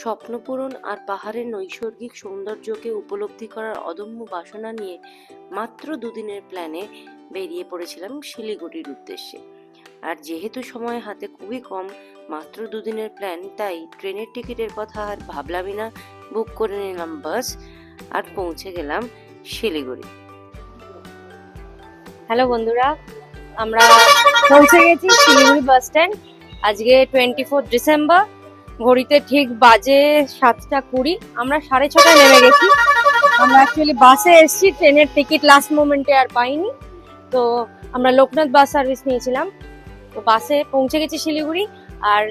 স্বপ্নপূরণ আর পাহাড়ের নৈসর্গিক সৌন্দর্যকে উপলব্ধি করার অদম্য বাসনা নিয়ে মাত্র দুদিনের প্ল্যানে বেরিয়ে পড়েছিলাম শিলিগুড়ির উদ্দেশ্যে। আর যেহেতু সময় হাতে খুবই কম, মাত্র দুদিনের প্ল্যান, তাই ট্রেনের টিকিটের কথা আর ভাবলামই না, বুক করে নিলাম বাস আর পৌঁছে গেলাম শিলিগুড়ি। হ্যালো বন্ধুরা, আমরা পৌঁছে গেছি শিলিগুড়ি বাস স্ট্যান্ড। আজকে 24 ডিসেম্বর, ঘড়িতে ঠিক বাজে 7:20। আমরা 6:30 নেমে গেছি। আমরা অ্যাকচুয়ালি বাসে এসেছি, ট্রেনের টিকিট লাস্ট মোমেন্টে আর পাইনি, তো আমরা লোকনাথ বাস সার্ভিস নিয়েছিলাম। তো বাসে পৌঁছে গেছি শিলিগুড়ি, আর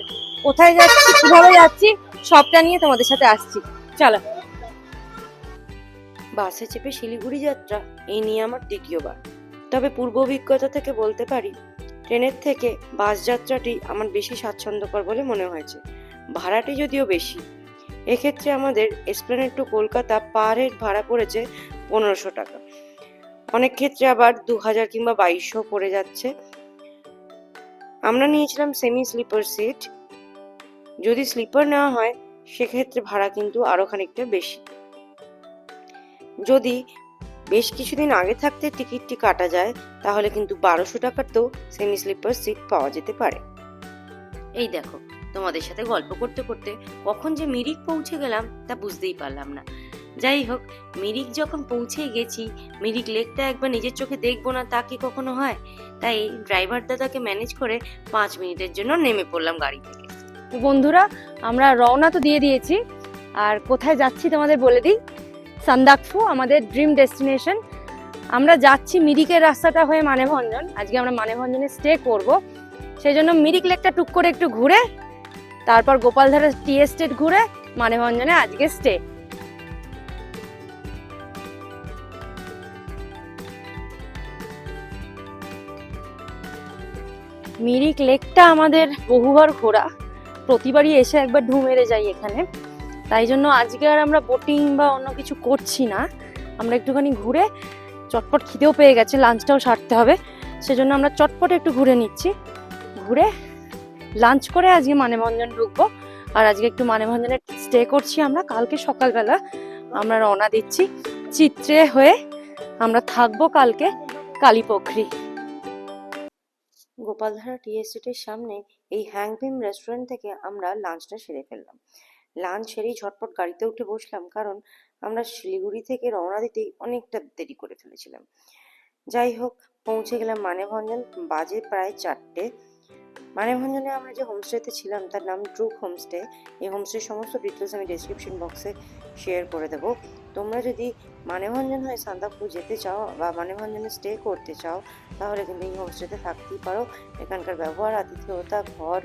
কোথায় যাচ্ছি, কিভাবে যাচ্ছি, সবটা নিয়ে তোমাদের সাথে আসছি। চলো। বাসে চেপে শিলিগুড়ি যাত্রা এই নিয়ে আমার দ্বিতীয়বার, তবে পূর্ব অভিজ্ঞতা থেকে বলতে পারি ট্রেনের থেকে বাস যাত্রাটি আমার বেশি স্বাচ্ছন্দ্যকর বলে মনে হয়েছে। ভাড়াটি যদিও বেশি, এক্ষেত্রে আমাদের Esplanade to Kolkata per head ভাড়া পড়েছে 1500 টাকা, অনেক ক্ষেত্রে আবার 2000 কিংবা 2200 পড়ে যাচ্ছে। আমরা নিয়েছিলাম সেমি স্লিপার সিট, যদি স্লিপার নেওয়া হয় সেক্ষেত্রে ভাড়া কিন্তু আরো খানিকটা বেশি। যদি বেশ কিছুদিন আগে থাকতে টিকিটটি কাটা যায় তাহলে কিন্তু 1200 টাকাতেও সেমি স্লিপার সিট পাওয়া যেতে পারে। এই দেখো, তোমাদের সাথে গল্প করতে করতে কখন যে মিরিক পৌঁছে গেলাম তা বুঝতেই পারলাম না। যাই হোক, মিরিক যখন পৌঁছে গেছি, মিরিক লেকটা একবার নিজের চোখে দেখবো না তা কি কখনো হয়? তাই ড্রাইভার দাদাকে ম্যানেজ করে 5 মিনিটের জন্য নেমে পড়লাম গাড়ি থেকে। তো বন্ধুরা, আমরা রওনা তো দিয়ে দিয়েছি, আর কোথায় যাচ্ছি তোমাদের বলে দিই। সান্দাকফু আমাদের ড্রিম ডেস্টিনেশন। আমরা যাচ্ছি মিরিকের রাস্তাটা হয়ে মানেভঞ্জন। আজকে আমরা মানেভঞ্জনে স্টে করব, সেই জন্য মিরিক লেকটা টুক করে একটু ঘুরে, তারপর গোপালধারা টি এস্টেট ঘুরে মানেভঞ্জনে আজকে স্টে। মিরিক লেকটা আমাদের বহুবার ঘোরা, প্রতিবারই এসে একবার ঢু মেরে যাই এখানে, তাই জন্য আজকে আর আমরা বোটিং বা অন্য কিছু করছি না। আমরা একটুখানি ঘুরে, চটপট খিদেও পেয়ে গেছে, লাঞ্চটাও সারতে হবে, সেজন্য আমরা চটপট একটু ঘুরে নিচ্ছি। ঘুরে লাঞ্চ করে আজকে মানেভঞ্জন ঢুকবো, আর আজকে একটু মানেভঞ্জনে স্টে করছি আমরা। কালকে সকালবেলা আমরা রওনা দিচ্ছি চিত্রে হয়ে, আমরা থাকবো কালকে কালীপোখরি। গোপালধারা টি এস্টেটের সামনে এই হ্যাংপিম রেস্টুরেন্ট থেকে আমরা লাঞ্চটা সেরে ফেললাম। লাঞ্চ সেরেই ঝটপট গাড়িতে উঠে বসলাম, কারণ আমরা শিলিগুড়ি থেকে রওনা দিতেই অনেকটা দেরি করে ফেলেছিলাম। যাই হোক, পৌঁছে গেলাম মানেভঞ্জন, বাজে প্রায় 4টে। মানেভঞ্জনে আমরা যে হোমস্টেতে ছিলাম তার নাম ড্রুক হোমস্টে। এই হোমস্টের সমস্ত ডিটেলস আমি ডেসক্রিপশন বক্সে শেয়ার করে দেবো। তোমরা যদি মানেভঞ্জন হয়ে সান্দাকফু যেতে চাও বা মানেভঞ্জনে স্টে করতে চাও তাহলে কিন্তু এই হোমস্টেতে থাকতেই পারো। এখানকার ব্যবহার, আতিথেয়তা, ঘর,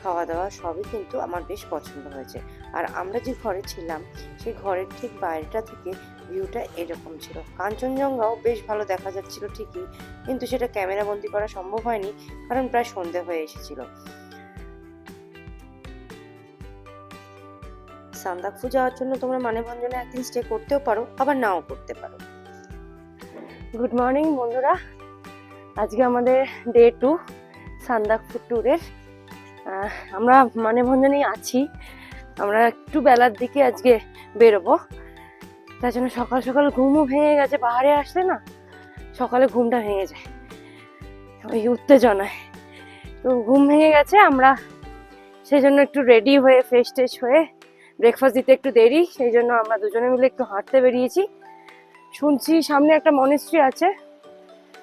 খাওয়া দাওয়া সবই কিন্তু আমার বেশ পছন্দ হয়েছে। আর আমরা যে ঘরে ছিলাম সেই ঘরের ঠিক বাইরেটা থেকে ভিউটা এরকম ছিল। কাঞ্চনজঙ্ঘাও বেশ ভালো দেখা যাচ্ছিল ঠিকই, কিন্তু সেটা ক্যামেরা বন্দি করা সম্ভব হয়নি, কারণ প্রায় সন্ধে হয়ে এসেছিল। সান্দাকফু যাওয়ার জন্য তোমরা মানেভঞ্জনে একদিন স্টে করতেও পারো, আবার নাও করতে পারো। গুড মর্নিং বন্ধুরা, আজকে আমাদের ডে 2 সান্দাকফু ট্যুরের। আমরা মানেভঞ্জনেই আছি। আমরা একটু বেলার দিকে আজকে বেরোবো, তার জন্য সকাল সকাল ঘুমও ভেঙে গেছে। পাহাড়ে আসলে না সকালে ঘুমটা ভেঙে যায় ওই উত্তেজনায়, তো ঘুম ভেঙে গেছে। আমরা সেই জন্য একটু রেডি হয়ে ফ্রেশ ট্রেশ হয়ে, ব্রেকফাস্ট দিতে একটু দেরি, সেই জন্য আমরা দুজনে মিলে একটু হাঁটতে বেরিয়েছি। শুনছি সামনে একটা মনেস্ট্রি আছে,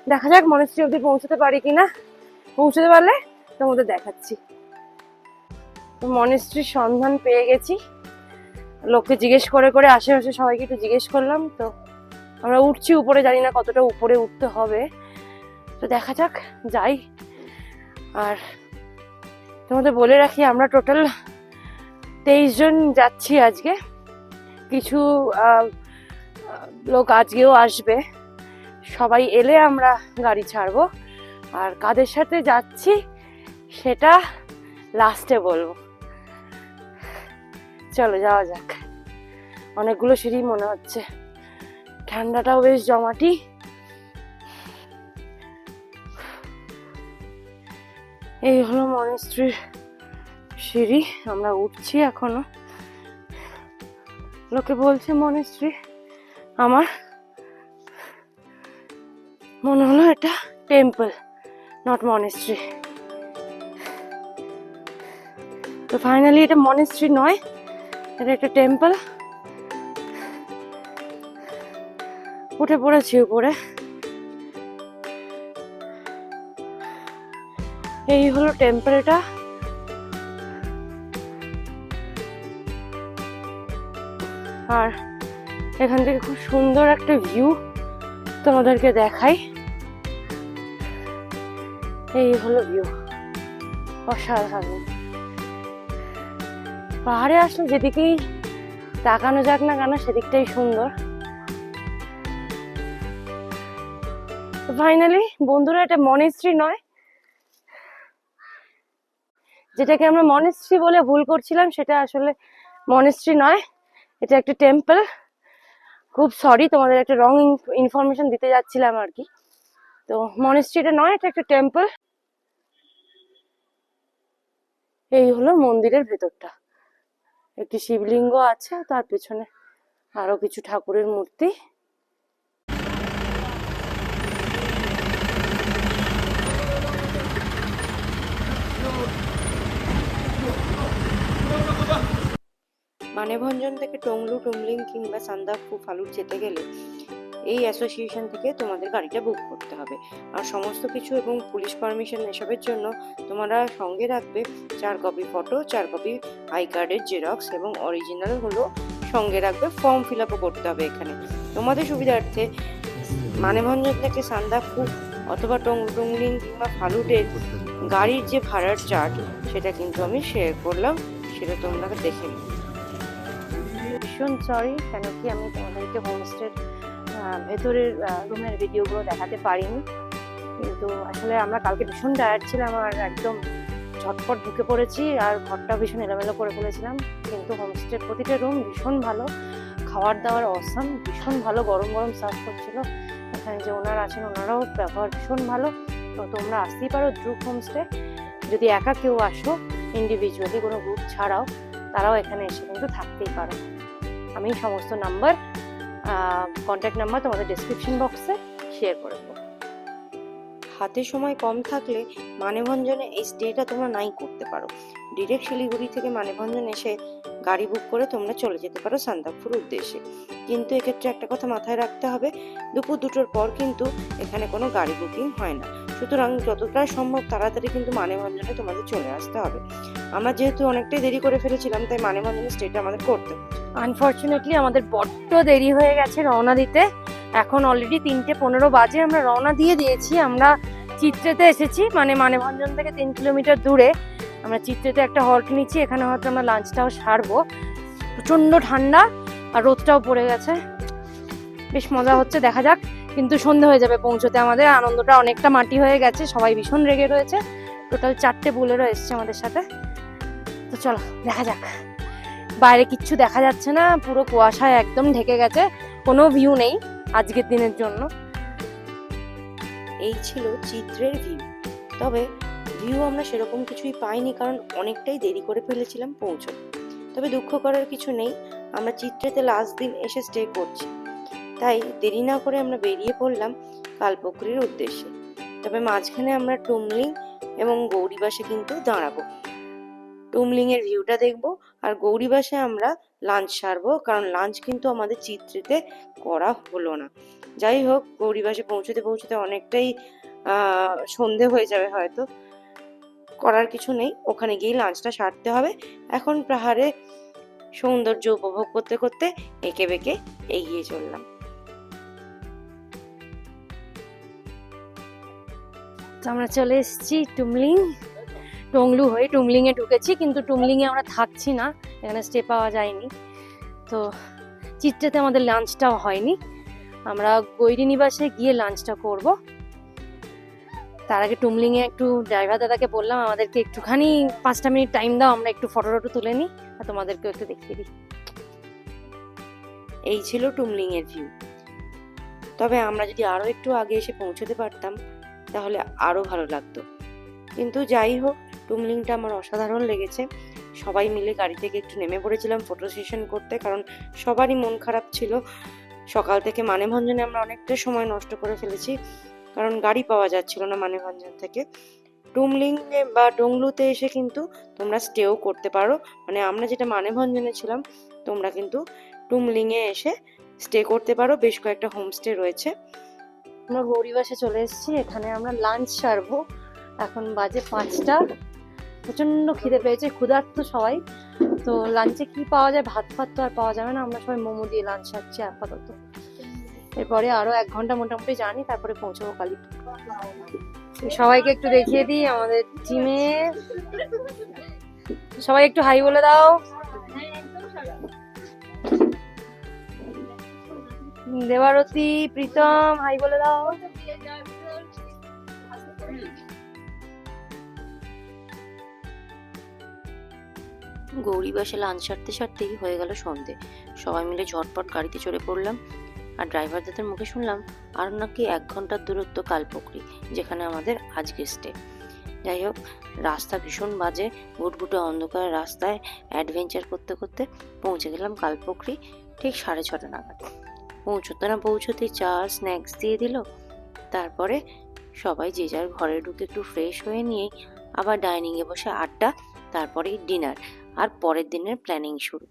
দেখা যাক মনেস্ট্রি অবধি পৌঁছতে পারি কিনা। পৌঁছতে পারলে তোমাদের দেখাচ্ছি। মনেস্ট্রির সন্ধান পেয়ে গেছি, লোককে জিজ্ঞেস করে করে আশেপাশে সবাইকে একটু জিজ্ঞেস করলাম। তো আমরা উঠছি উপরে, জানি না কতটা উপরে উঠতে হবে, তো দেখা যাক, যাই। আর তোমাদের বলে রাখি, আমরা টোটাল 23 জন যাচ্ছি আজকে। কিছু লোক আজকেও আসবে, সবাই এলে আমরা গাড়ি ছাড়বো। আর কাদের সাথে যাচ্ছি সেটা লাস্টে বলবো। চলো যাওয়া যাক। অনেকগুলো সিঁড়ি মনে হচ্ছে, ঠান্ডাটাও বেশ জমাটি। এই হলো মনেস্ট্রির সিঁড়ি, আমরা উঠছি এখনো। লোকে বলছে মনেস্ট্রি, আমার মনে হলো এটা টেম্পল, নট মনেস্ট্রি। তো ফাইনালি এটা মনেস্ট্রি নয়, এটা একটা টেম্পল। উঠে পড়েছি উপরে। এই হলো টেম্পলটা। আর এখান থেকে খুব সুন্দর একটা ভিউ তোমাদেরকে দেখাই। এই হলো ভিউ, অসাধারণ। পাহাড়ে আসলে যেদিকেই তাকানো যাক না কেন সেদিকটাই সুন্দর। ফাইনালি বন্ধুরা, এটা মনেস্ট্রি নয়, যেটাকে আমরা মনেস্ট্রি বলে ভুল করছিলাম সেটা আসলে মনেস্ট্রি নয়, এটা একটা টেম্পল। খুব সরি, তোমাদের একটা রং ইনফরমেশন দিতে যাচ্ছিলাম আর কি। তো মনেস্ট্রিটা নয়, এটা একটা টেম্পল। এই হলো মন্দিরের ভেতরটা। একটি শিবলিঙ্গ আছে, তার পেছনে আরো কিছু ঠাকুরের মূর্তি। মানেভঞ্জন থেকে টংলু, টুমলিং কিংবা সান্দাকফু ফালুট যেতে গেলে এই অ্যাসোসিয়েশন থেকে তোমাদের গাড়িটা বুক করতে হবে। আর সমস্ত কিছু এবং পুলিশ পারমিশন এসবের জন্য তোমরা সঙ্গে রাখবে 4 কপি ফটো, 4 কপি আই কার্ডের জেরক্স এবং অরিজিনাল হলো সঙ্গে রাখবে। ফর্ম ফিল আপও করতে হবে এখানে। তোমাদের সুবিধার্থে মানেভঞ্জন থেকে সান্দাকফু অথবা টংলিং কিংবা ফালুটের গাড়ির যে ভাড়ার চার্জ সেটা কিন্তু আমি শেয়ার করলাম, সেটা তোমরা দেখে নিও। ভীষণ সরি, কেন কি আমি তোমাদেরকে হোমস্টের ভেতরের রুমের ভিডিওগুলো দেখাতে পারিনি। কিন্তু আসলে আমরা কালকে ভীষণ টায়ার্ড ছিলাম আর একদম ঝটপট ঢুকে পড়েছি, আর ঘরটা ভীষণ এলোমেলো করে ফেলেছিলাম। কিন্তু হোমস্টের প্রতিটা রুম ভীষণ ভালো, খাওয়ার দাওয়ার অসাম, ভীষণ ভালো, গরম গরম সার্ভ করছিল। এখানে যে ওনার আছেন ওনারাও ব্যবহার ভীষণ ভালো। তো তোমরা আসতেই পারো ধ্রুব হোমস্টে। যদি একা কেউ আসো, ইন্ডিভিজুয়ালি কোনো গ্রুপ ছাড়াও, তারাও এখানে এসে কিন্তু থাকতেই পারো। আমি সমস্ত নাম্বার, কন্ট্যাক্ট নাম্বার তোমাদের ডেসক্রিপশন বক্সে শেয়ার করে দেবো। হাতে সময় কম থাকলে মানেভঞ্জনে এই স্টেটা তোমরা নাই করতে পারো। ডিরেক্ট শিলিগুড়ি থেকে মানেভঞ্জন এসে গাড়ি বুক করে তোমরা চলে যেতে পারো সান্দাকফুর উদ্দেশ্যে। কিন্তু এক্ষেত্রে একটা কথা মাথায় রাখতে হবে, দুপুর 2টোর পর কিন্তু এখানে কোনো গাড়ি বুকিং হয় না। সুতরাং যতটা সম্ভব তাড়াতাড়ি কিন্তু মানেভঞ্জনে তোমাদের চলে আসতে হবে। আমরা যেহেতু অনেকটাই দেরি করে ফেলেছিলাম, তাই মানেভঞ্জনের স্টেটা আমাদের করতে হচ্ছে। আনফর্চুনেটলি আমাদের বড্ড দেরি হয়ে গেছে রওনা দিতে। এখন অলরেডি 3:15 বাজে, আমরা রওনা দিয়ে দিয়েছি। আমরা চিত্রেতে এসেছি, মানেভঞ্জন থেকে 3 কিলোমিটার দূরে। আমরা চিত্রেতে একটা হল্ট নিচ্ছি, এখানে হয়তো আমরা লাঞ্চটাও সারবো। প্রচন্ড ঠান্ডা আর রোদটাও পড়ে গেছে, বেশ মজা হচ্ছে, দেখা যাক। কিন্তু সন্ধে হয়ে যাবে পৌঁছতে, আমাদের আনন্দটা অনেকটা মাটি হয়ে গেছে, সবাই ভীষণ রেগে রয়েছে। টোটাল 4টে বুলেরও এসছে আমাদের সাথে। তো চলো দেখা যাক। বাইরে কিচ্ছু দেখা যাচ্ছে না, পুরো কুয়াশায় একদম ঢেকে গেছে, কোনো ভিউ নেই আজকের দিনের জন্য। এই ছিল চিত্রের ভিউ। তবে ভিউ আমরা সেরকম কিছুই পাইনি, কারণ অনেকটাই দেরি করে ফেলেছিলাম পৌঁছতে। তবে দুঃখ করার কিছু নেই, আমরা চিত্রেতে লাস্ট দিন এসে স্টে করছি, তাই দেরি না করে আমরা বেরিয়ে পড়লাম কালপকরির উদ্দেশ্যে। তবে মাঝখানে আমরা টুমলিং এবং গৌরীবাসে কিন্তু দাঁড়াবো। টুমলিং এর ভিউটা দেখবো আর গৌরীবাসে আমরা লাঞ্চ সারবো, কারণ লাঞ্চ কিন্তু আমাদের চিত্রেতে করা হলো না। যাই হোক, গৌরীবাসে পৌঁছতে পৌঁছতে অনেকটাই সন্ধে হয়ে যাবে হয়তো, করার কিছু নেই, ওখানে গিয়ে লাঞ্চটা সারতে হবে। এখন পাহাড়ে সৌন্দর্য উপভোগ করতে করতে এঁকে বেঁকে এগিয়ে চললাম। তো আমরা চলে এসেছি টংলু হয়ে টুমলিং এ ঢুকেছি, কিন্তু টুমলিং এ আমরা থাকছি না, এখানে স্টে পাওয়া যায়নি। তো চিত্রেতে আমাদের লাঞ্চটাও হয়নি, আমরা গৈরিনিবাসে গিয়ে লাঞ্চটা করব। তার আগে টুমলিং এ একটু ড্রাইভার দাদাকে বললাম আমাদেরকে একটুখানি 5টা মিনিট টাইম দাও, আমরা একটু ফটো তুলে নিই আর তোমাদেরকেও একটু দেখিয়ে দিই। এই ছিল টুমলিং এর ভিউ। তবে আমরা যদি আরো একটু আগে এসে পৌঁছতে পারতাম তাহলে আরো ভালো লাগতো। কিন্তু যাই হোক, টুমলিংটা আমার অসাধারণ লেগেছে। সবাই মিলে গাড়ি থেকে একটু নেমে পড়েছিলাম ফটো সেশন করতে, কারণ সবারই মন খারাপ ছিল। সকাল থেকে মানেভঞ্জনে আমরা অনেকটা সময় নষ্ট করে ফেলেছি, কারণ গাড়ি পাওয়া যাচ্ছিল না মানেভঞ্জন থেকে। টুমলিং বা ডংলুতে এসে কিন্তু তোমরা স্টেও করতে পারো, মানে আমরা যেটা মানেভঞ্জনে ছিলাম তোমরা কিন্তু টুমলিংয়ে এসে স্টে করতে পারো, বেশ কয়েকটা হোমস্টে রয়েছে। আমরা গৌরীবাসে চলে এসেছি, এখানে আমরা লাঞ্চ সারবো। এখন বাজে 5টা, প্রচণ্ড খিদে পেয়েছে, ক্ষুধার্ত সবাই। তো লাঞ্চে কি পাওয়া যায়, ভাত ফাত তো আর পাওয়া যাবে না, আমরা সবাই মোমো দিয়ে লাঞ্চ সারছি আপাতত। এরপরে আরো 1 ঘন্টা মোটামুটি জানি, তারপরে পৌঁছবো কালীপুর। সবাইকে একটু দেখিয়ে দিই আমাদের টিমে, সবাই একটু হাই বলে দাও। দেবারতী, প্রীতম, হাই বলে দাও। গৌরীবাসে লাঞ্চ সারতে সারতেই হয়ে গেল সন্ধে। সবাই মিলে ঝটপট গাড়িতে চড়ে পড়লাম, আর ড্রাইভারদের মুখে শুনলাম আর নাকি 1 ঘন্টার দূরত্ব কালপুকুরি, যেখানে আমাদের আজকে স্টে। যাই হোক, রাস্তা ভীষণ বাজে, ঘুটঘুটে অন্ধকার রাস্তায় অ্যাডভেঞ্চার করতে করতে পৌঁছে গেলাম কালপুকুরি ঠিক 6:30 নাগাদ। পৌঁছতে না পৌঁছতেই চা স্ন্যাক্স দিয়ে দিল। তারপরে সবাই যে যার ঘরে ঢুকে একটু ফ্রেশ হয়ে নিয়েই আবার ডাইনিংয়ে বসে আড্ডা, তারপরেই ডিনার, আর পরের দিনের প্ল্যানিং শুরু।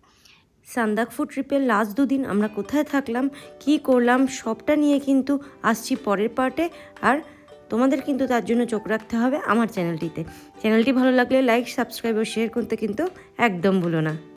সান্দাকফু ট্রিপের লাস্ট 2 দিন আমরা কোথায় থাকলাম, কি করলাম, সবটা নিয়ে কিন্তু আসছি পরের পার্টে। আর তোমাদের কিন্তু তার জন্য চোখ রাখতে হবে আমার চ্যানেলটিতে। চ্যানেলটি ভালো লাগলে লাইক, সাবস্ক্রাইব ও শেয়ার করতে কিন্তু একদম ভুলো না।